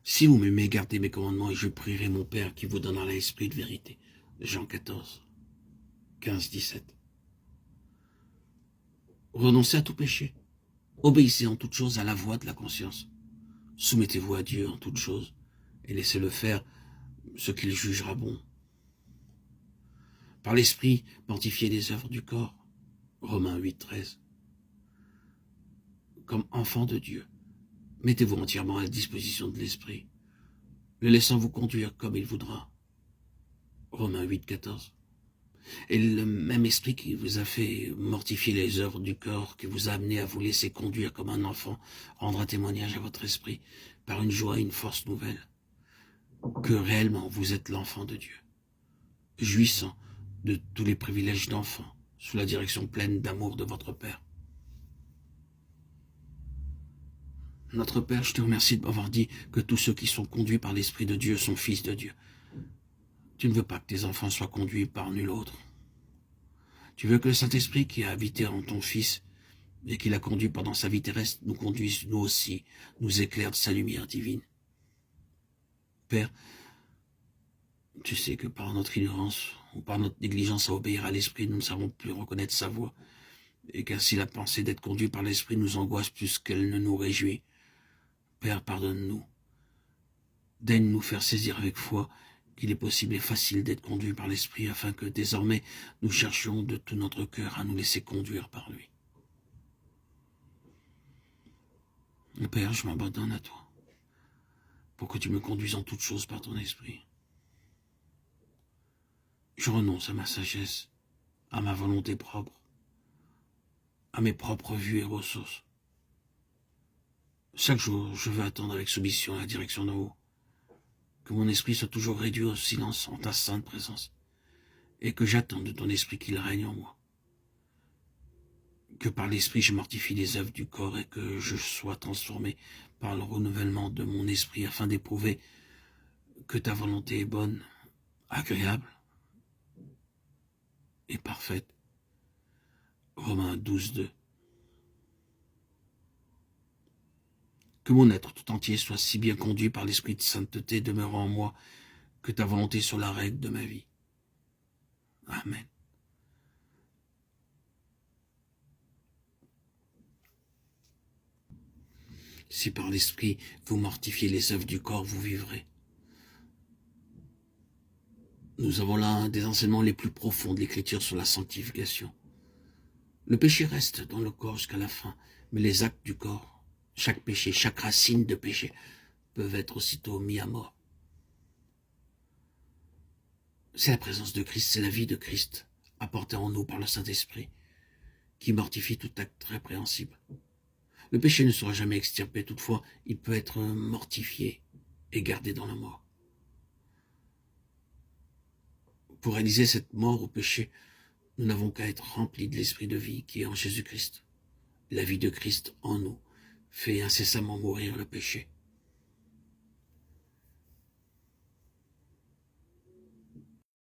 Si vous m'aimez, gardez mes commandements et je prierai mon Père qui vous donnera l'esprit de vérité. Jean 14, 15, 17. Renoncez à tout péché. Obéissez en toutes choses à la voix de la conscience. Soumettez-vous à Dieu en toutes choses et laissez-le faire ce qu'il jugera bon. Par l'esprit, mortifiez les œuvres du corps. Romains 8, 13. Comme enfant de Dieu, mettez-vous entièrement à la disposition de l'esprit, le laissant vous conduire comme il voudra. Romains 8, 14. Et le même esprit qui vous a fait mortifier les œuvres du corps, qui vous a amené à vous laisser conduire comme un enfant, rendra témoignage à votre esprit par une joie et une force nouvelle, que réellement vous êtes l'enfant de Dieu, jouissant de tous les privilèges d'enfant, sous la direction pleine d'amour de votre Père. Notre Père, je te remercie de m'avoir dit que tous ceux qui sont conduits par l'Esprit de Dieu sont fils de Dieu. Tu ne veux pas que tes enfants soient conduits par nul autre. Tu veux que le Saint-Esprit qui a habité en ton Fils et qui l'a conduit pendant sa vie terrestre nous conduise, nous aussi, nous éclaire de sa lumière divine. Père, tu sais que par notre ignorance ou par notre négligence à obéir à l'Esprit, nous ne savons plus reconnaître sa voix, et qu'ainsi la pensée d'être conduit par l'Esprit nous angoisse plus qu'elle ne nous réjouit. Père, pardonne-nous. Daigne nous faire saisir avec foi qu'il est possible et facile d'être conduit par l'Esprit, afin que désormais nous cherchions de tout notre cœur à nous laisser conduire par lui. Père, je m'abandonne à toi, pour que tu me conduises en toutes choses par ton Esprit. Je renonce à ma sagesse, à ma volonté propre, à mes propres vues et ressources. Chaque jour, je veux attendre avec soumission la direction d'en haut, que mon esprit soit toujours réduit au silence en ta sainte présence, et que j'attende de ton esprit qu'il règne en moi. Que par l'esprit je mortifie les œuvres du corps et que je sois transformé par le renouvellement de mon esprit afin d'éprouver que ta volonté est bonne, agréable et parfaite. Romains 12, 2. Que mon être tout entier soit si bien conduit par l'esprit de sainteté demeurant en moi que ta volonté soit la règle de ma vie. Amen. Si par l'esprit vous mortifiez les œuvres du corps, vous vivrez. Nous avons là un des enseignements les plus profonds de l'Écriture sur la sanctification. Le péché reste dans le corps jusqu'à la fin, mais les actes du corps, chaque péché, chaque racine de péché, peuvent être aussitôt mis à mort. C'est la présence de Christ, c'est la vie de Christ, apportée en nous par le Saint-Esprit, qui mortifie tout acte répréhensible. Le péché ne sera jamais extirpé, toutefois, il peut être mortifié et gardé dans la mort. Pour réaliser cette mort au péché, nous n'avons qu'à être remplis de l'esprit de vie qui est en Jésus-Christ. La vie de Christ en nous fait incessamment mourir le péché.